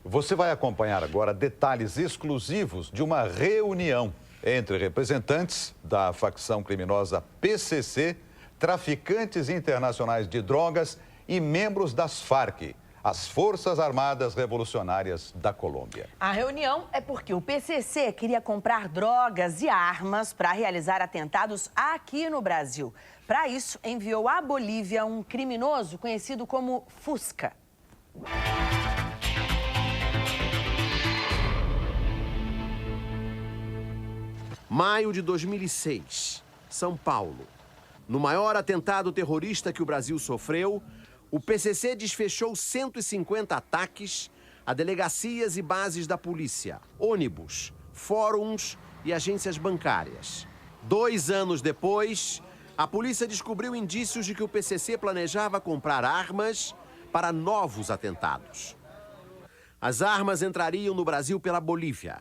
Você vai acompanhar agora detalhes exclusivos de uma reunião entre representantes da facção criminosa PCC, traficantes internacionais de drogas e membros das Farc, as Forças Armadas Revolucionárias da Colômbia. A reunião é porque o PCC queria comprar drogas e armas para realizar atentados aqui no Brasil. Para isso, enviou à Bolívia um criminoso conhecido como Fusca. Maio de 2006, São Paulo. No maior atentado terrorista que o Brasil sofreu, o PCC desfechou 150 ataques a delegacias e bases da polícia, ônibus, fóruns e agências bancárias. 2 anos depois, a polícia descobriu indícios de que o PCC planejava comprar armas para novos atentados. As armas entrariam no Brasil pela Bolívia.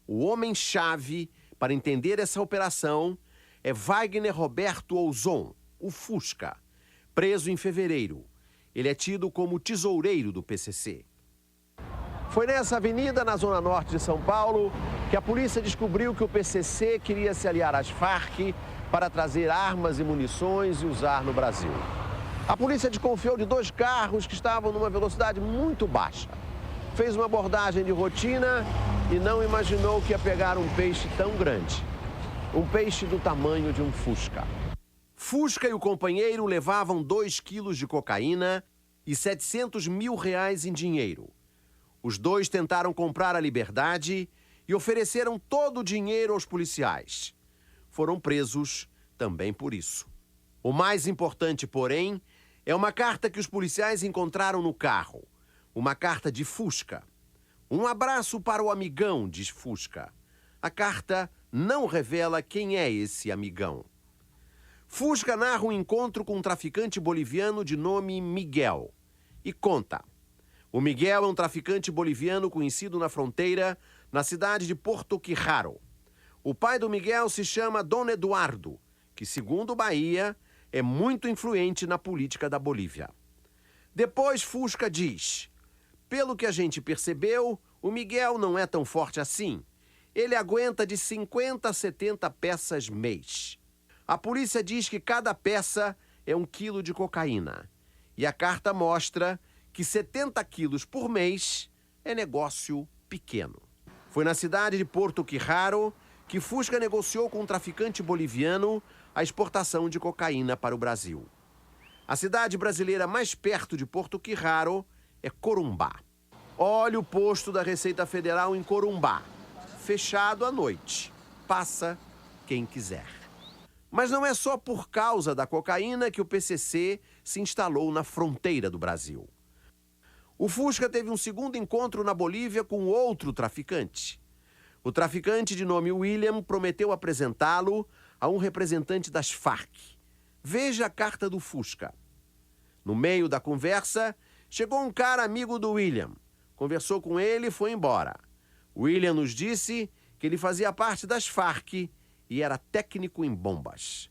O homem-chave para entender essa operação é Wagner Roberto Ouzon, o Fusca, preso em fevereiro. Ele é tido como tesoureiro do PCC. Foi nessa avenida, na zona norte de São Paulo, que a polícia descobriu que o PCC queria se aliar às Farc para trazer armas e munições e usar no Brasil. A polícia desconfiou de 2 carros que estavam numa velocidade muito baixa. Fez uma abordagem de rotina e não imaginou que ia pegar um peixe tão grande. Um peixe do tamanho de um Fusca. Fusca e o companheiro levavam 2 quilos de cocaína e R$700 mil em dinheiro. Os 2 tentaram comprar a liberdade e ofereceram todo o dinheiro aos policiais. Foram presos também por isso. O mais importante, porém, é uma carta que os policiais encontraram no carro. Uma carta de Fusca. Um abraço para o amigão, diz Fusca. A carta não revela quem é esse amigão. Fusca narra um encontro com um traficante boliviano de nome Miguel. E conta. O Miguel é um traficante boliviano conhecido na fronteira, na cidade de Porto Quijaro. O pai do Miguel se chama Dom Eduardo, que, segundo Bahia, é muito influente na política da Bolívia. Depois Fusca diz: pelo que a gente percebeu, o Miguel não é tão forte assim. Ele aguenta de 50 a 70 peças mês. A polícia diz que cada peça é 1 quilo de cocaína. E a carta mostra que 70 quilos por mês é negócio pequeno. Foi na cidade de Porto Quijaro que Fusca negociou com um traficante boliviano a exportação de cocaína para o Brasil. A cidade brasileira mais perto de Porto Quijaro é Corumbá. Olha o posto da Receita Federal em Corumbá. Fechado à noite. Passa quem quiser. Mas não é só por causa da cocaína que o PCC se instalou na fronteira do Brasil. O Fusca teve um segundo encontro na Bolívia com outro traficante. O traficante de nome William prometeu apresentá-lo a um representante das Farc. Veja a carta do Fusca. No meio da conversa, chegou um cara amigo do William. Conversou com ele e foi embora. William nos disse que ele fazia parte das Farc e era técnico em bombas.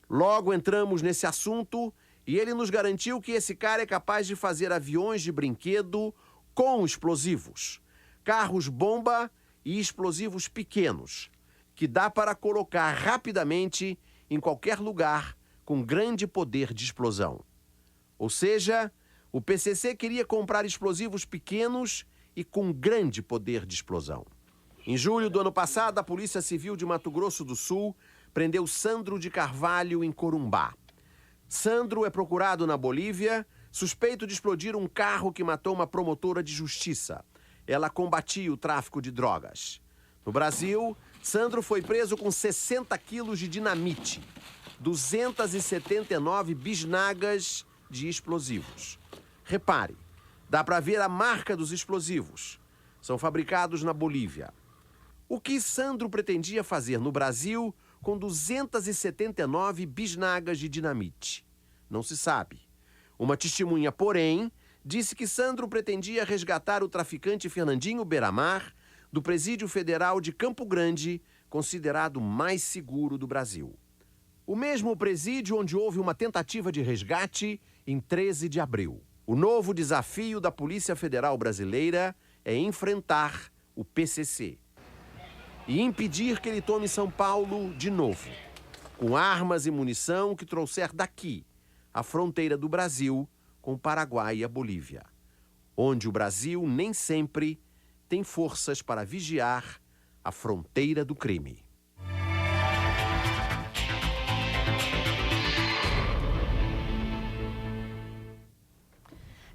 Logo entramos nesse assunto e ele nos garantiu que esse cara é capaz de fazer aviões de brinquedo com explosivos, carros-bomba e explosivos pequenos, que dá para colocar rapidamente em qualquer lugar com grande poder de explosão. Ou seja, o PCC queria comprar explosivos pequenos e com grande poder de explosão. Em julho do ano passado, a Polícia Civil de Mato Grosso do Sul prendeu Sandro de Carvalho em Corumbá. Sandro é procurado na Bolívia, suspeito de explodir um carro que matou uma promotora de justiça. Ela combatia o tráfico de drogas. No Brasil, Sandro foi preso com 60 quilos de dinamite, 279 bisnagas de explosivos. Repare, dá para ver a marca dos explosivos. São fabricados na Bolívia. O que Sandro pretendia fazer no Brasil com 279 bisnagas de dinamite? Não se sabe. Uma testemunha, porém, disse que Sandro pretendia resgatar o traficante Fernandinho Beiramar do Presídio Federal de Campo Grande, considerado mais seguro do Brasil. O mesmo presídio onde houve uma tentativa de resgate em 13 de abril. O novo desafio da Polícia Federal Brasileira é enfrentar o PCC e impedir que ele tome São Paulo de novo, com armas e munição que trouxer daqui a fronteira do Brasil com o Paraguai e a Bolívia, onde o Brasil nem sempre tem forças para vigiar a fronteira do crime.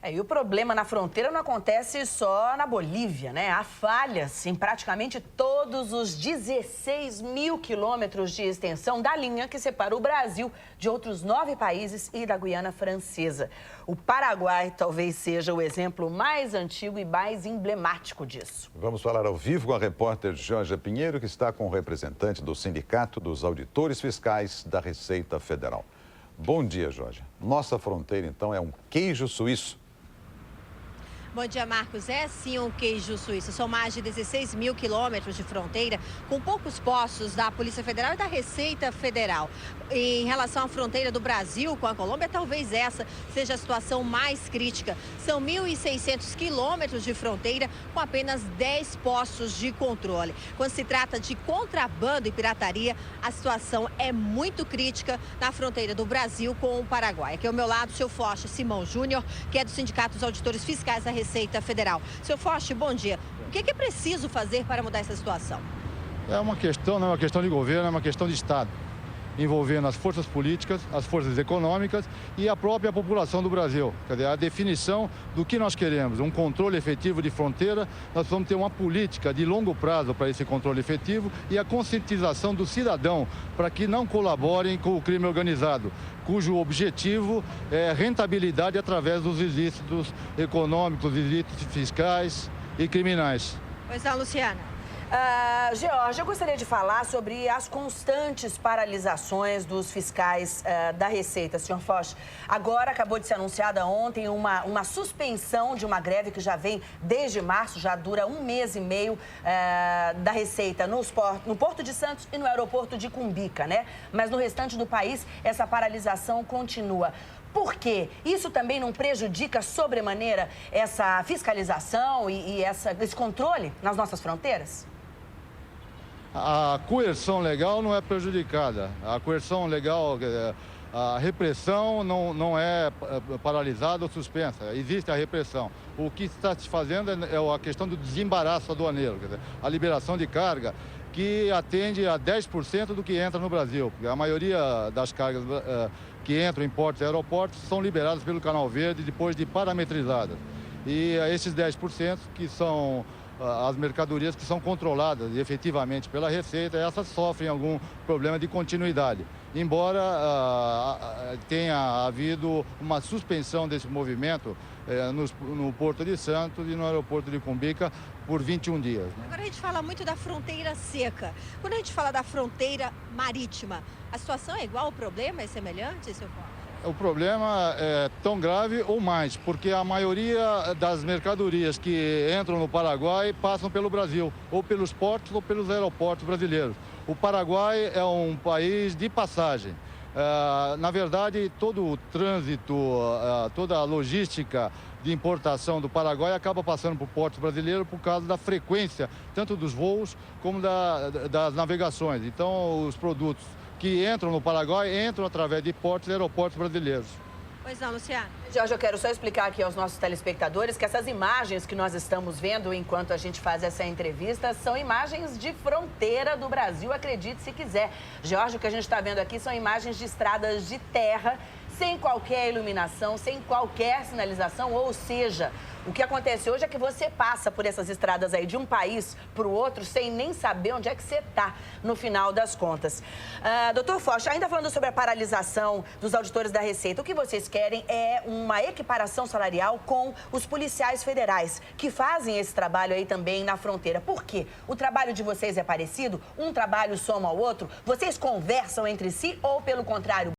E o problema na fronteira não acontece só na Bolívia, né? Há falhas em praticamente todos os 16 mil quilômetros de extensão da linha que separa o Brasil de outros 9 países e da Guiana Francesa. O Paraguai talvez seja o exemplo mais antigo e mais emblemático disso. Vamos falar ao vivo com a repórter Georgia Pinheiro, que está com o representante do Sindicato dos Auditores Fiscais da Receita Federal. Bom dia, Georgia. Nossa fronteira, então, é um queijo suíço. Bom dia, Marcos. É sim um queijo suíço. São mais de 16 mil quilômetros de fronteira, com poucos postos da Polícia Federal e da Receita Federal. Em relação à fronteira do Brasil com a Colômbia, talvez essa seja a situação mais crítica. São 1.600 quilômetros de fronteira com apenas 10 postos de controle. Quando se trata de contrabando e pirataria, a situação é muito crítica na fronteira do Brasil com o Paraguai. Aqui ao meu lado, o seu Foch Simão Júnior, que é do Sindicato dos Auditores Fiscais da Receita Federal. Seu Foch, bom dia. O que é preciso fazer para mudar essa situação? É uma questão, não é uma questão de governo, é uma questão de Estado, envolvendo as forças políticas, as forças econômicas e a própria população do Brasil. Quer dizer, a definição do que nós queremos, um controle efetivo de fronteira, nós vamos ter uma política de longo prazo para esse controle efetivo e a conscientização do cidadão para que não colaborem com o crime organizado, cujo objetivo é rentabilidade através dos ilícitos econômicos, ilícitos fiscais e criminais. Pois não, Luciana. Georgia, eu gostaria de falar sobre as constantes paralisações dos fiscais da Receita, senhor Foch. Agora acabou de ser anunciada ontem uma suspensão de uma greve que já vem desde março, já dura 1 mês e meio da Receita no Porto de Santos e no aeroporto de Cumbica, né? Mas no restante do país, essa paralisação continua. Por quê? Isso também não prejudica sobremaneira essa fiscalização e esse controle nas nossas fronteiras? A coerção legal não é prejudicada. A coerção legal, a repressão não é paralisada ou suspensa. Existe a repressão. O que está se fazendo é a questão do desembaraço aduaneiro, quer dizer, a liberação de carga que atende a 10% do que entra no Brasil. Porque a maioria das cargas que entram em portos e aeroportos são liberadas pelo Canal Verde depois de parametrizadas. E esses 10% que são as mercadorias que são controladas efetivamente pela Receita, essas sofrem algum problema de continuidade. Embora tenha havido uma suspensão desse movimento no Porto de Santos e no aeroporto de Cumbica por 21 dias. Agora a gente fala muito da fronteira seca. Quando a gente fala da fronteira marítima, a situação é igual, o problema é semelhante, seu Paulo? O problema é tão grave ou mais, porque a maioria das mercadorias que entram no Paraguai passam pelo Brasil, ou pelos portos ou pelos aeroportos brasileiros. O Paraguai é um país de passagem. Na verdade, todo o trânsito, toda a logística de importação do Paraguai acaba passando por portos brasileiros por causa da frequência, tanto dos voos como das navegações. Então, os produtos que entram no Paraguai entram através de portos e aeroportos brasileiros. Pois não, Luciana. Jorge, eu quero só explicar aqui aos nossos telespectadores que essas imagens que nós estamos vendo enquanto a gente faz essa entrevista são imagens de fronteira do Brasil, acredite se quiser. Jorge, o que a gente está vendo aqui são imagens de estradas de terra, sem qualquer iluminação, sem qualquer sinalização, ou seja, o que acontece hoje é que você passa por essas estradas aí de um país para o outro sem nem saber onde é que você está no final das contas. Doutor Foch, ainda falando sobre a paralisação dos auditores da Receita, o que vocês querem é uma equiparação salarial com os policiais federais, que fazem esse trabalho aí também na fronteira. Por quê? O trabalho de vocês é parecido? Um trabalho soma ao outro? Vocês conversam entre si ou, pelo contrário,